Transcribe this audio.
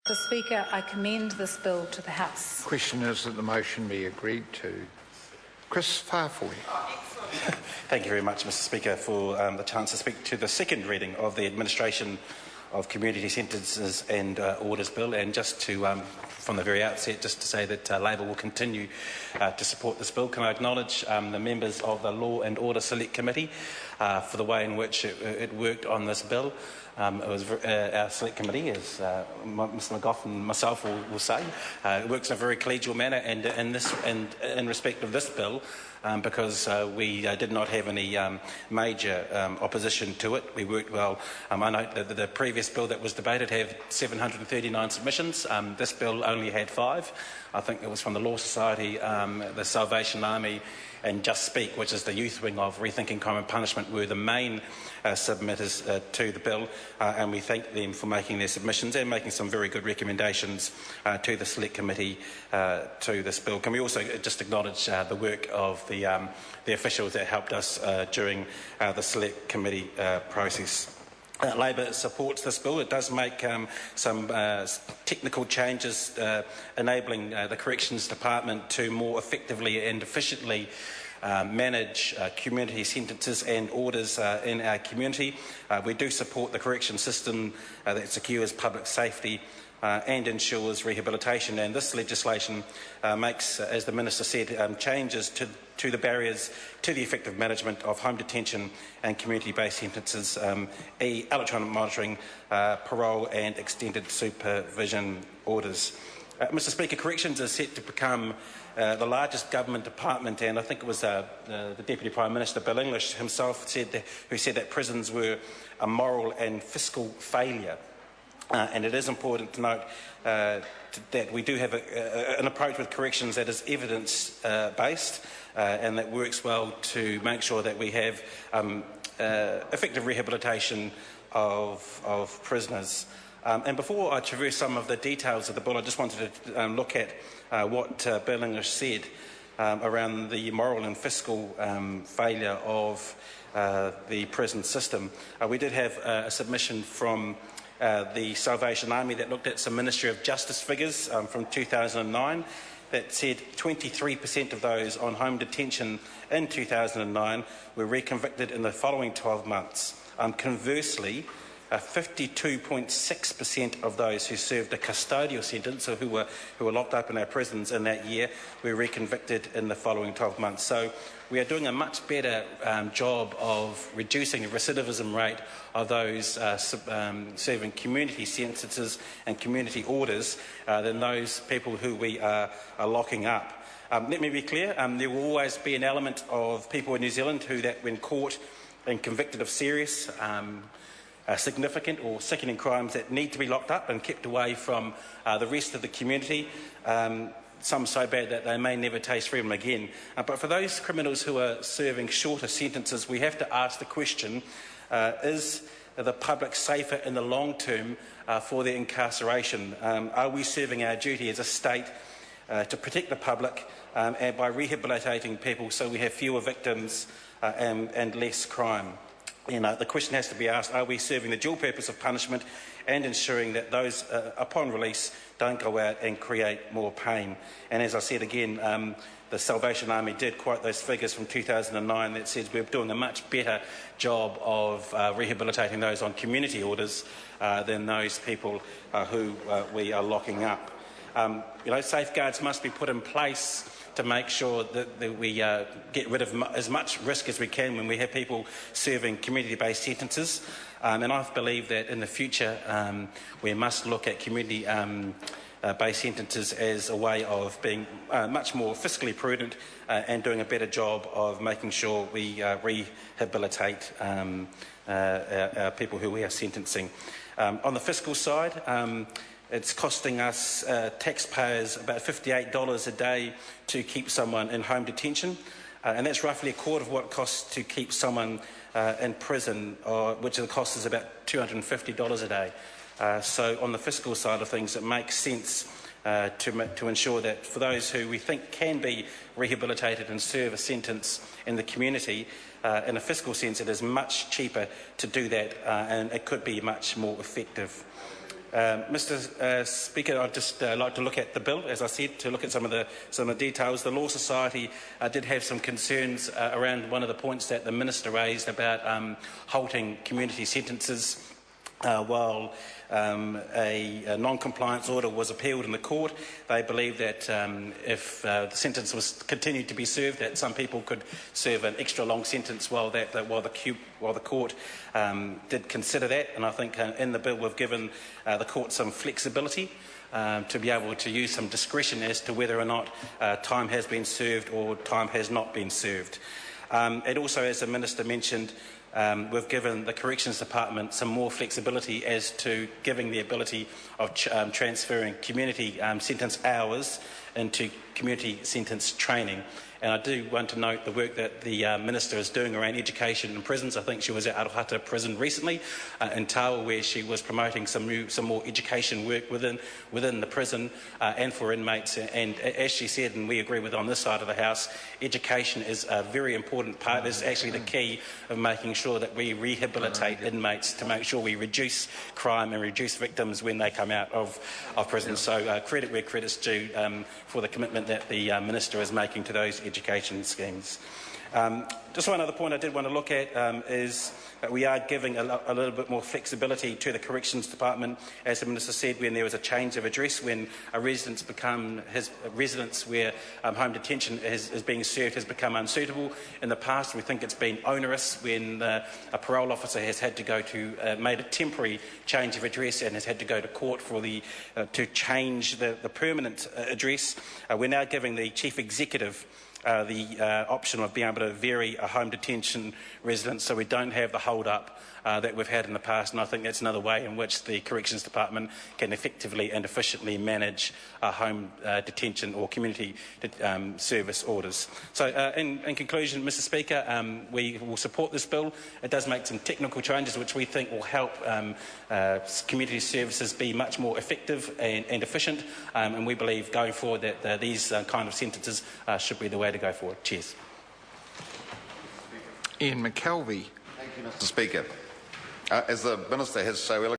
Mr. Speaker, I commend this bill to the House. The question is that the motion be agreed to. Chris Farfoy. Thank you very much, Mr. Speaker, for the chance to speak to the second reading of the Administration of Community Sentences and Orders Bill, and just to, from the very outset, just to say that Labour will continue to support this bill. Can I acknowledge the members of the Law and Order Select Committee for the way in which it worked on this bill. It was our Select Committee, as Mr McGough and myself will say, it works in a very collegial manner, and in respect of this bill, because we did not have any major opposition to it. We worked well. I note that the previous bill that was debated had 739 submissions. This bill only had 5. I think it was from the Law Society, the Salvation Army, and Just Speak, which is the youth wing of Rethinking Crime and Punishment, were the main submitters to the bill, and we thank them for making their submissions and making some very good recommendations to the Select Committee to this bill. Can we also just acknowledge the work of the officials that helped us during the Select Committee process? Labour supports this bill. It does make some technical changes enabling the Corrections Department to more effectively and efficiently manage community sentences and orders in our community. We do support the correction system that secures public safety and ensures rehabilitation, and this legislation makes, as the Minister said, changes to the barriers to the effective management of home detention and community-based sentences, electronic monitoring, parole and extended supervision orders. Mr Speaker, corrections is set to become the largest government department, and I think it was the Deputy Prime Minister, Bill English, himself who said that prisons were a moral and fiscal failure. And it is important to note that we do have an approach with corrections that is evidence-based and that works well to make sure that we have effective rehabilitation of prisoners. And before I traverse some of the details of the bill, I just wanted to look at what Bill English said around the moral and fiscal failure of the prison system. We did have a submission from the Salvation Army that looked at some Ministry of Justice figures from 2009 that said 23% of those on home detention in 2009 were reconvicted in the following 12 months. Conversely, 52.6% of those who served a custodial sentence, or who were locked up in our prisons in that year, were reconvicted in the following 12 months. So we are doing a much better job of reducing the recidivism rate of those serving community sentences and community orders than those people who we are locking up. Let me be clear, there will always be an element of people in New Zealand who, that when caught and convicted of serious, significant or sickening crimes, that need to be locked up and kept away from the rest of the community, some so bad that they may never taste freedom again. But for those criminals who are serving shorter sentences, we have to ask the question, is the public safer in the long term for their incarceration? Are we serving our duty as a state to protect the public and by rehabilitating people so we have fewer victims and less crime? The question has to be asked, are we serving the dual purpose of punishment and ensuring that those upon release don't go out and create more pain? And as I said again, the Salvation Army did quote those figures from 2009 that says we're doing a much better job of rehabilitating those on community orders than those people who we are locking up. Safeguards must be put in place to make sure that we get rid of as much risk as we can when we have people serving community-based sentences. And I believe that in the future we must look at community-based sentences as a way of being much more fiscally prudent and doing a better job of making sure we rehabilitate our people who we are sentencing. On the fiscal side, it's costing us taxpayers about $58 a day to keep someone in home detention, and that's roughly a quarter of what it costs to keep someone in prison, which the cost is about $250 a day. So on the fiscal side of things, it makes sense to ensure that for those who we think can be rehabilitated and serve a sentence in the community, in a fiscal sense, it is much cheaper to do that, and it could be much more effective. Mr. Speaker, I'd just like to look at the bill, as I said, to look at some of the details. The Law Society did have some concerns around one of the points that the Minister raised about halting community sentences while a non-compliance order was appealed in the court. They believe that if the sentence was continued to be served, that some people could serve an extra long sentence while the court did consider that. And I think in the bill we've given the court some flexibility to be able to use some discretion as to whether or not time has been served or time has not been served. And also, as the Minister mentioned, we've given the Corrections Department some more flexibility as to giving the ability of transferring community sentence hours into community sentence training. And I do want to note the work that the Minister is doing around education in prisons. I think she was at Arohata Prison recently in Tawa, where she was promoting some more education work within the prison and for inmates. And as she said, and we agree with on this side of the House, education is a very important part. It's actually the key of making sure that we rehabilitate inmates to make sure we reduce crime and reduce victims when they come out of prison. So credit where credit's due for the commitment that the Minister is making to those education schemes. Just one other point I did want to look at is that we are giving a little bit more flexibility to the Corrections Department, as the Minister said, when there was a change of address, when a residence where home detention is being served has become unsuitable. In the past, we think it's been onerous when a parole officer has had to go to made a temporary change of address and has had to go to court for to change the permanent address. We're now giving the Chief Executive the option of being able to vary a home detention residence, so we don't have the hold-up that we've had in the past, and I think that's another way in which the Corrections Department can effectively and efficiently manage home detention or community service orders. So in conclusion, Mr Speaker, we will support this bill. It does make some technical changes which we think will help community services be much more effective and efficient, and we believe going forward that these kind of sentences should be the way to go forward. Cheers. Ian McKelvey. Thank you, Mr Speaker. As the Minister has so eloquently